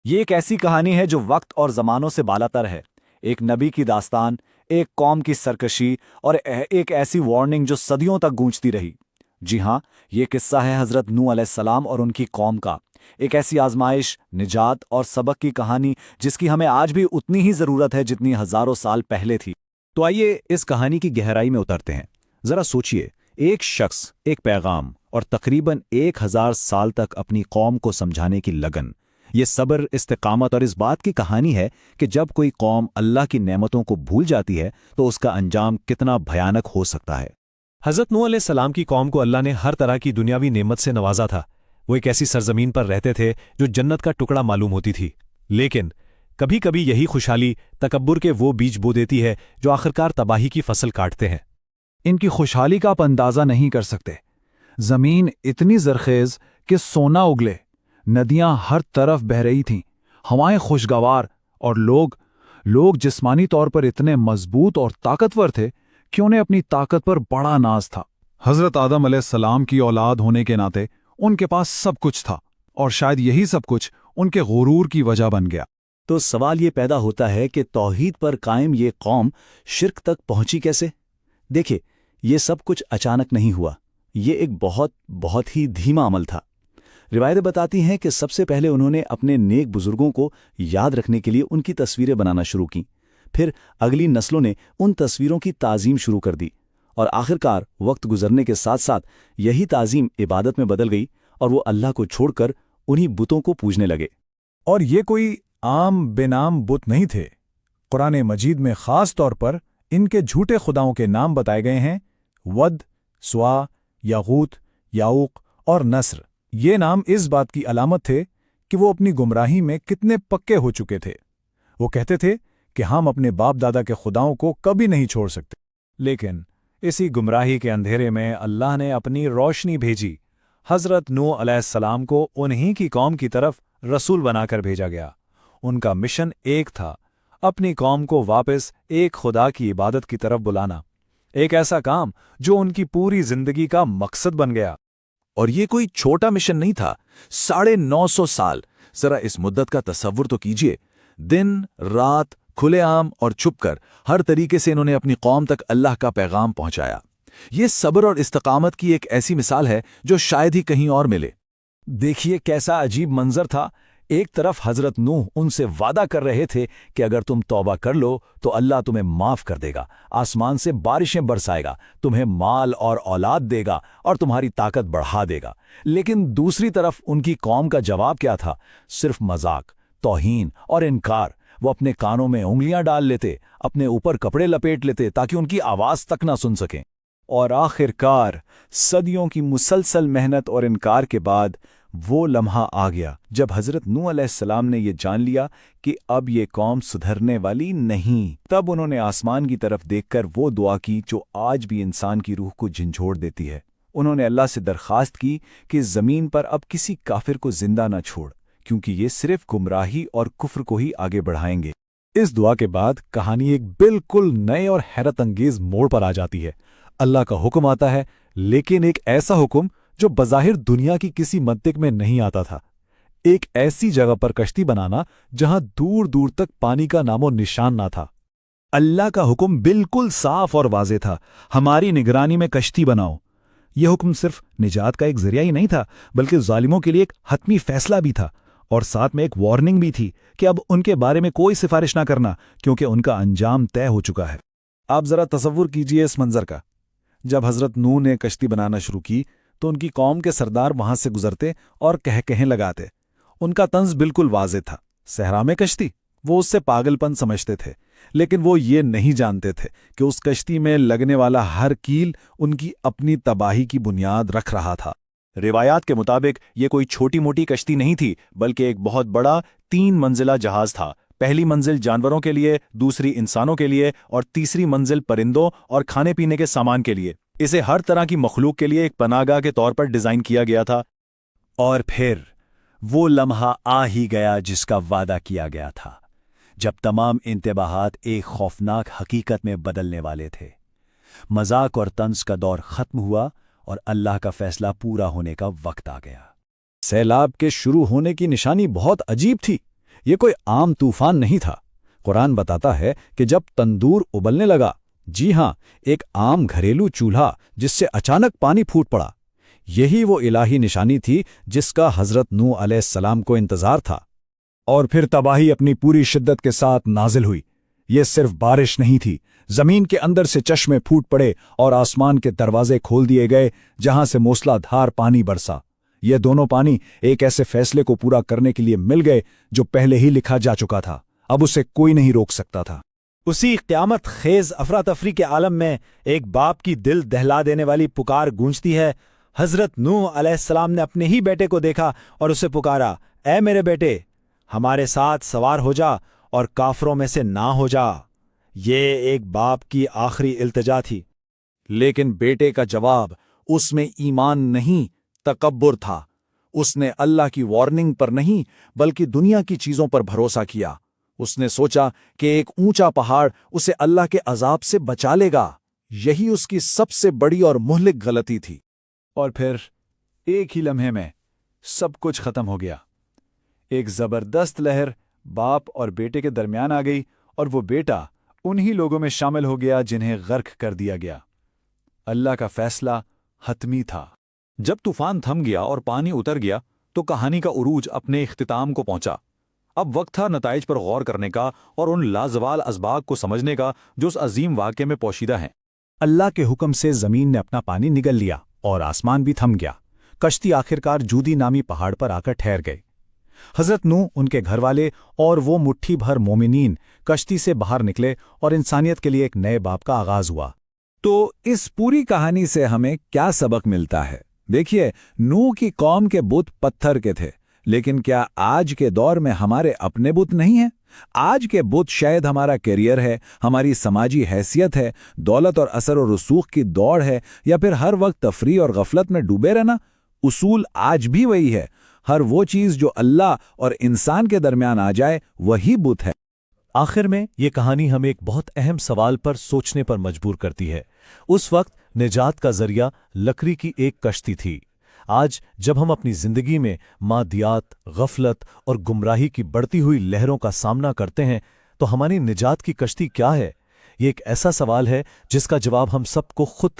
یہ ایک ایسی کہانی ہے جو وقت اور زمانوں سے بالاتر ہے۔ ایک نبی کی داستان، ایک قوم کی سرکشی اور ایک ایسی وارننگ جو صدیوں تک گونجتی رہی۔ جی ہاں، یہ قصہ ہے حضرت نوح علیہ السلام اور ان کی قوم کا۔ ایک ایسی آزمائش، نجات اور سبق کی کہانی جس کی ہمیں آج بھی اتنی ہی ضرورت ہے جتنی ہزاروں سال پہلے تھی۔ تو آئیے اس کہانی کی گہرائی میں اترتے ہیں۔ ذرا سوچئے، ایک شخص، ایک پیغام اور تقریباً 1000 سال تک اپنی قوم کو سمجھانے کی لگن۔ یہ صبر، استقامت اور اس بات کی کہانی ہے کہ جب کوئی قوم اللہ کی نعمتوں کو بھول جاتی ہے تو اس کا انجام کتنا بھیانک ہو سکتا ہے۔ حضرت نوح علیہ السلام کی قوم کو اللہ نے ہر طرح کی دنیاوی نعمت سے نوازا تھا۔ وہ ایک ایسی سرزمین پر رہتے تھے جو جنت کا ٹکڑا معلوم ہوتی تھی، لیکن کبھی کبھی یہی خوشحالی تکبر کے وہ بیج بو دیتی ہے جو آخرکار تباہی کی فصل کاٹتے ہیں۔ ان کی خوشحالی کا آپ اندازہ نہیں کر سکتے۔ زمین اتنی زرخیز کہ سونا اگلے، ندیاں ہر طرف بہہ رہی تھیں، ہوائیں خوشگوار، اور لوگ جسمانی طور پر اتنے مضبوط اور طاقتور تھے کہ انہیں اپنی طاقت پر بڑا ناز تھا۔ حضرت آدم علیہ السلام کی اولاد ہونے کے ناطے ان کے پاس سب کچھ تھا، اور شاید یہی سب کچھ ان کے غرور کی وجہ بن گیا۔ تو سوال یہ پیدا ہوتا ہے کہ توحید پر قائم یہ قوم شرک تک پہنچی کیسے؟ دیکھیں، یہ سب کچھ اچانک نہیں ہوا۔ یہ ایک بہت ہی دھیما عمل تھا۔ روایتیں بتاتی ہیں کہ سب سے پہلے انہوں نے اپنے نیک بزرگوں کو یاد رکھنے کے لیے ان کی تصویریں بنانا شروع کیں۔ پھر اگلی نسلوں نے ان تصویروں کی تعظیم شروع کر دی، اور آخرکار وقت گزرنے کے ساتھ ساتھ یہی تعظیم عبادت میں بدل گئی، اور وہ اللہ کو چھوڑ کر انہی بتوں کو پوجنے لگے۔ اور یہ کوئی عام بے نام بت نہیں تھے۔ قرآن مجید میں خاص طور پر ان کے جھوٹے خداؤں کے نام بتائے گئے ہیں: ود، سوا، یاغوت، یاؤق اور نصر۔ یہ نام اس بات کی علامت تھے کہ وہ اپنی گمراہی میں کتنے پکے ہو چکے تھے۔ وہ کہتے تھے کہ ہم اپنے باپ دادا کے خداؤں کو کبھی نہیں چھوڑ سکتے، لیکن اسی گمراہی کے اندھیرے میں اللہ نے اپنی روشنی بھیجی۔ حضرت نوح علیہ السلام کو انہی کی قوم کی طرف رسول بنا کر بھیجا گیا۔ ان کا مشن ایک تھا، اپنی قوم کو واپس ایک خدا کی عبادت کی طرف بلانا، ایک ایسا کام جو ان کی پوری زندگی کا مقصد بن گیا۔ اور یہ کوئی چھوٹا مشن نہیں تھا، 950 سال۔ ذرا اس مدت کا تصور تو کیجئے۔ دن رات، کھلے عام اور چھپ کر، ہر طریقے سے انہوں نے اپنی قوم تک اللہ کا پیغام پہنچایا۔ یہ صبر اور استقامت کی ایک ایسی مثال ہے جو شاید ہی کہیں اور ملے۔ دیکھیے کیسا عجیب منظر تھا۔ ایک طرف حضرت نوح ان سے وعدہ کر رہے تھے کہ اگر تم توبہ کر لو تو اللہ تمہیں معاف کر دے گا، آسمان سے بارشیں برسائے گا، تمہیں مال اور اولاد دے گا اور تمہاری طاقت بڑھا دے گا۔ لیکن دوسری طرف ان کی قوم کا جواب کیا تھا؟ صرف مذاق، توہین اور انکار۔ وہ اپنے کانوں میں انگلیاں ڈال لیتے، اپنے اوپر کپڑے لپیٹ لیتے تاکہ ان کی آواز تک نہ سن سکیں۔ اور آخرکار صدیوں کی مسلسل محنت اور انکار کے بعد وہ لمحہ آ گیا جب حضرت نوح علیہ السلام نے یہ جان لیا کہ اب یہ قوم سدھرنے والی نہیں۔ تب انہوں نے آسمان کی طرف دیکھ کر وہ دعا کی جو آج بھی انسان کی روح کو جھنجھوڑ دیتی ہے۔ انہوں نے اللہ سے درخواست کی کہ زمین پر اب کسی کافر کو زندہ نہ چھوڑ، کیونکہ یہ صرف گمراہی اور کفر کو ہی آگے بڑھائیں گے۔ اس دعا کے بعد کہانی ایک بالکل نئے اور حیرت انگیز موڑ پر آ جاتی ہے۔ اللہ کا حکم آتا ہے، لیکن ایک ایسا حکم جو بظاہر دنیا کی کسی منطق میں نہیں آتا تھا۔ ایک ایسی جگہ پر کشتی بنانا جہاں دور دور تک پانی کا نام و نشان نہ تھا۔ اللہ کا حکم بالکل صاف اور واضح تھا، ہماری نگرانی میں کشتی بناؤ۔ یہ حکم صرف نجات کا ایک ذریعہ ہی نہیں تھا، بلکہ ظالموں کے لیے ایک حتمی فیصلہ بھی تھا، اور ساتھ میں ایک وارننگ بھی تھی کہ اب ان کے بارے میں کوئی سفارش نہ کرنا، کیونکہ ان کا انجام طے ہو چکا ہے۔ آپ ذرا تصور کیجئے اس منظر کا۔ جب حضرت نوح نے کشتی بنانا شروع کی تو ان کی قوم کے سردار وہاں سے گزرتے اور کہے لگاتے۔ ان کا طنز بالکل واضح تھا، صحرا میں کشتی، وہ اس سے پاگل پن سمجھتے تھے، لیکن وہ یہ نہیں جانتے تھے کہ اس کشتی میں لگنے والا ہر کیل ان کی اپنی تباہی کی بنیاد رکھ رہا تھا۔ روایات کے مطابق یہ کوئی چھوٹی موٹی کشتی نہیں تھی، بلکہ ایک بہت بڑا 3 منزلہ جہاز تھا۔ پہلی منزل جانوروں کے لیے، دوسری انسانوں کے لیے، اور تیسری منزل پرندوں اور کھانے پینے کے سامان کے لیے۔ اسے ہر طرح کی مخلوق کے لیے ایک پناہ گاہ کے طور پر ڈیزائن کیا گیا تھا۔ اور پھر وہ لمحہ آ ہی گیا جس کا وعدہ کیا گیا تھا، جب تمام انتباہات ایک خوفناک حقیقت میں بدلنے والے تھے۔ مذاق اور طنز کا دور ختم ہوا اور اللہ کا فیصلہ پورا ہونے کا وقت آ گیا۔ سیلاب کے شروع ہونے کی نشانی بہت عجیب تھی۔ یہ کوئی عام طوفان نہیں تھا۔ قرآن بتاتا ہے کہ جب تندور ابلنے لگا، جی ہاں، ایک عام گھریلو چولہا جس سے اچانک پانی پھوٹ پڑا، یہی وہ الہی نشانی تھی جس کا حضرت نوح علیہ السلام کو انتظار تھا۔ اور پھر تباہی اپنی پوری شدت کے ساتھ نازل ہوئی۔ یہ صرف بارش نہیں تھی، زمین کے اندر سے چشمے پھوٹ پڑے اور آسمان کے دروازے کھول دیے گئے جہاں سے موسلا دھار پانی برسا۔ یہ دونوں پانی ایک ایسے فیصلے کو پورا کرنے کے لیے مل گئے جو پہلے ہی لکھا جا چکا تھا، اب اسے کوئی نہیں روک سکتا تھا۔ اسی قیامت خیز افراتفری کے عالم میں ایک باپ کی دل دہلا دینے والی پکار گونجتی ہے۔ حضرت نوح علیہ السلام نے اپنے ہی بیٹے کو دیکھا اور اسے پکارا، اے میرے بیٹے، ہمارے ساتھ سوار ہو جا اور کافروں میں سے نہ ہو جا۔ یہ ایک باپ کی آخری التجا تھی۔ لیکن بیٹے کا جواب اس میں ایمان نہیں، تکبر تھا۔ اس نے اللہ کی وارننگ پر نہیں بلکہ دنیا کی چیزوں پر بھروسہ کیا۔ اس نے سوچا کہ ایک اونچا پہاڑ اسے اللہ کے عذاب سے بچا لے گا۔ یہی اس کی سب سے بڑی اور مہلک غلطی تھی۔ اور پھر ایک ہی لمحے میں سب کچھ ختم ہو گیا۔ ایک زبردست لہر باپ اور بیٹے کے درمیان آ گئی اور وہ بیٹا انہی لوگوں میں شامل ہو گیا جنہیں غرق کر دیا گیا۔ اللہ کا فیصلہ حتمی تھا۔ جب طوفان تھم گیا اور پانی اتر گیا تو کہانی کا عروج اپنے اختتام کو پہنچا۔ اب وقت تھا نتائج پر غور کرنے کا اور ان لازوال اسباق کو سمجھنے کا جو اس عظیم واقعے میں پوشیدہ ہیں۔ اللہ کے حکم سے زمین نے اپنا پانی نگل لیا اور آسمان بھی تھم گیا۔ کشتی آخرکار جودی نامی پہاڑ پر آ کر ٹھہر گئی۔ حضرت نوح، ان کے گھر والے اور وہ مٹھی بھر مومنین کشتی سے باہر نکلے اور انسانیت کے لیے ایک نئے باب کا آغاز ہوا۔ تو اس پوری کہانی سے ہمیں کیا سبق ملتا ہے؟ دیکھیے، نوح کی قوم کے بت پتھر کے تھے، لیکن کیا آج کے دور میں ہمارے اپنے بت نہیں ہیں؟ آج کے بت شاید ہمارا کیریئر ہے، ہماری سماجی حیثیت ہے، دولت اور اثر و رسوخ کی دوڑ ہے، یا پھر ہر وقت تفریح اور غفلت میں ڈوبے رہنا۔ اصول آج بھی وہی ہے، ہر وہ چیز جو اللہ اور انسان کے درمیان آ جائے وہی بت ہے۔ آخر میں یہ کہانی ہمیں ایک بہت اہم سوال پر سوچنے پر مجبور کرتی ہے۔ اس وقت نجات کا ذریعہ لکڑی کی ایک کشتی تھی۔ آج جب ہم اپنی زندگی میں مادیات، غفلت اور گمراہی کی بڑھتی ہوئی لہروں کا سامنا کرتے ہیں تو ہماری نجات کی کشتی کیا ہے؟ یہ ایک ایسا سوال ہے جس کا جواب ہم سب کو خود